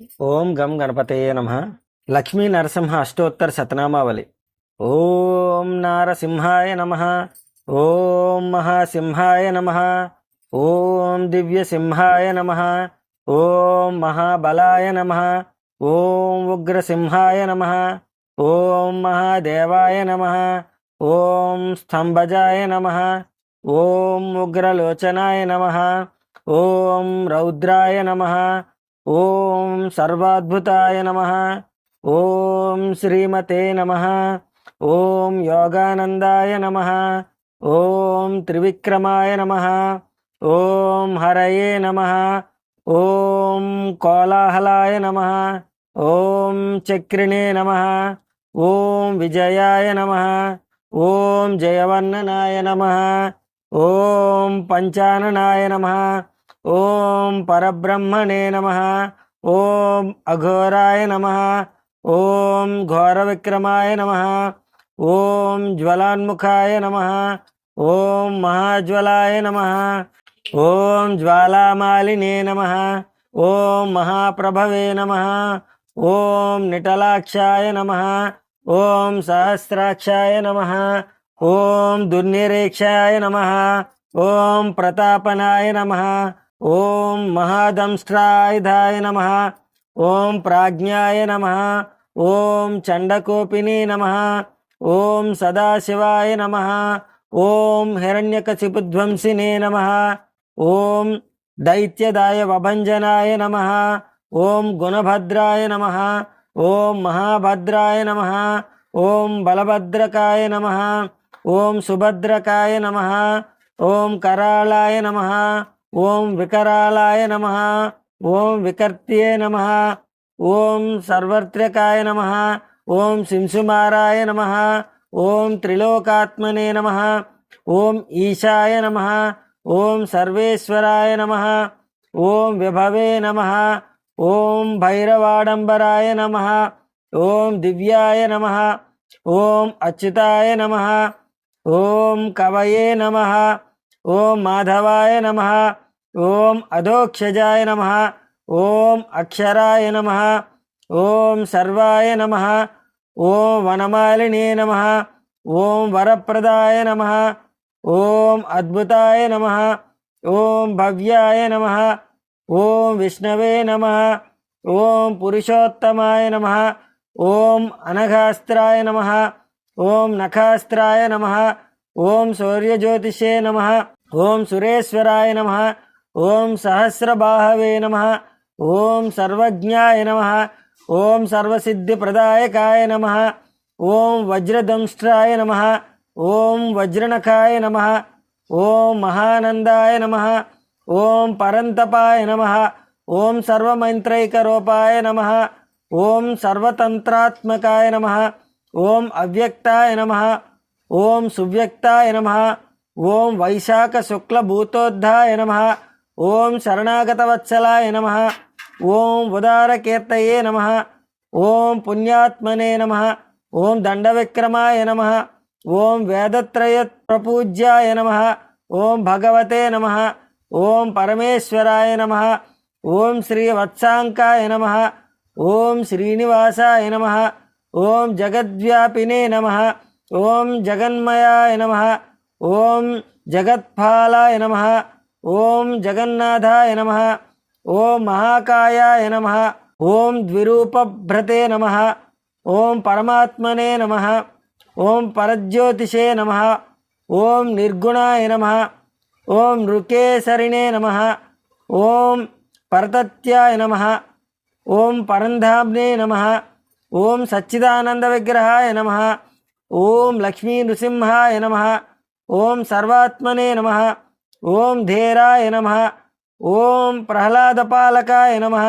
ఓం గం గణపతయే నమః. లక్ష్మీ నరసింహ అష్టోత్తర శతనామావళి. ఓం నారసింహాయ నమః. ఓం మహాసింహాయ నమః. ఓం దివ్యసింహాయ నమః. ఓం మహాబలాయ నమః. ఓం ఉగ్రసింహాయ నమః. ఓం మహాదేవాయ నమః. ఓం స్తంభజాయ నమః. ఓం ఉగ్రలోచనాయ నమః. ఓం రౌద్రాయ నమః. ఓం సర్వాద్భుతాయ నమః. ఓం శ్రీమతే నమః. ఓం యోగానందాయ నమః. ఓం త్రివిక్రమాయ నమః. ఓం హరయే నమః. ఓం కోలాహలాయ నమః. ఓం చక్రిణే నమః. ఓం విజయాయ నమః. ఓం జయవర్ణనాయ నమః. ఓం పంచాననాయ నమః. ఓం పరబ్రహ్మణే నమః. ఓం అఘోరాయ నమః. ఓం ఘోరవిక్రమాయ నమః. ఓం జ్వలాన్ముఖాయ నమః. ఓం మహాజ్వలాయ నమః. ఓం జ్వాలామాలినే నమః. ఓం మహాప్రభవే నమః. ఓం నిటలాక్షాయ నమః. ఓం సహస్రాక్షాయ నమః. ఓం దుర్నిరీక్షాయ నమః. ఓం ప్రతాపనాయ నమః. ఓం మహాదంష్ట్రాయుధాయ నమః. ఓం ప్రాజ్ఞాయ నమః. ఓం చండకోపినే నమః. ఓం సదాశివాయ నమః. ఓం హిరణ్యకశిపుధ్వంసినే నమః. ఓం దైత్యదాయ వభంజనాయ నమః. ఓం గుణభద్రాయ నమః. ఓం మహాభద్రాయ నమః. ఓం బలభద్రకాయ నమః. ఓం సుభద్రకాయ నమః. ఓం కరాళాయ నమః. ఓం వికరాళాయ నమః. ఓం వికర్త్యే నమః. ఓం సర్వత్రకాయ నమః. ఓం శింసుమారాయ నమః. ఓం త్రిలోకాత్మనే నమః. ఓం ఈశాయ నమః. ఓం సర్వేశ్వరాయ నమః. ఓం విభవే నమః. ఓం భైరవాడంబరాయ నమః. ఓం దివ్యాయ నమః. ఓం అచ్యుతాయ నమః. ఓం కవయే నమః. ఓం మాధవాయ నమః. ఓం అధోక్షజాయ నమః. ఓం అక్షరాయ నమః. ఓం సర్వాయ నమః. ఓం వనమాలినే నమః. ఓం వరప్రదాయ నమః. ఓం అద్భుతాయ నమః. ఓం భవ్యాయ నమః. ఓం విష్ణవే నమః. ఓం పురుషోత్తమాయ నమః. ఓం అనఘాస్త్రాయ నమః. ఓం నఖాస్త్రాయ నమః. ఓం సూర్యజ్యోతిషే నమః. ఓం సురేశ్వరాయ నమః. ఓం సహస్రబాహవే నమః. ఓం సర్వజ్ఞాయ నమః. ఓం సర్వసిద్ధిప్రదాయకాయ నమః. ఓం వజ్రదంష్ట్రాయ నమః. ఓం వజ్రనఖాయ నమః. ఓం మహానందాయ నమః. ఓం పరంతపాయ నమః. ఓం సర్వమైత్రైకరూపాయ నమః. ఓం సర్వతంత్రాత్మకాయ నమః. ఓం అవ్యక్తాయ నమః. ఓం సువ్యక్తాయ నమః. ఓం వైశాఖ శుక్లభూతోద్ధాయ నమః. ఓం శరణాగతవత్సలాయ నమః. ఓం ఉదారకీర్తయే నమః. ఓం పుణ్యాత్మనే నమః. ఓం దండవిక్రమాయ నమః. ఓం వేదత్రయ ప్రపూజ్యాయ నమః. ఓం భగవతే నమః. ఓం పరమేశ్వరాయ నమః. ఓం శ్రీవత్సాంకాయ నమః. ఓం శ్రీనివాసాయ నమః. ఓం జగద్వ్యాపినే నమః. ఓం జగన్మయాయ నమః. ఓం జగత్పాలాయ నమః. ఓం జగన్నాథాయ నమః. ఓం మహాకాయాయ నమః. ఓం ద్విరూపభ్రతే నమః. ఓం పరమాత్మనే నమః. ఓం పరజ్యోతిషే నమః. ఓం నిర్గుణాయ నమః. ఓం నృకేసరిణే నమః. ఓం పరతత్యాయ నమః. ఓం పరంధామ్నే నమః. ఓం సచ్చిదానంద విగ్రహాయ నమః. ఓం లక్ష్మీ నృసింహాయ నమః. ఓం సర్వాత్మనే నమః. ఓం ధీరాయ నమః. ఓం ప్రహ్లాదపాలకాయ నమః.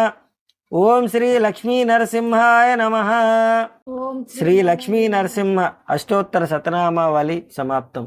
ఓం శ్రీ లక్ష్మీ నరసింహాయ నమః. శ్రీ లక్ష్మీ నరసింహ అష్టోత్తర శతనామావళి సమాప్తం.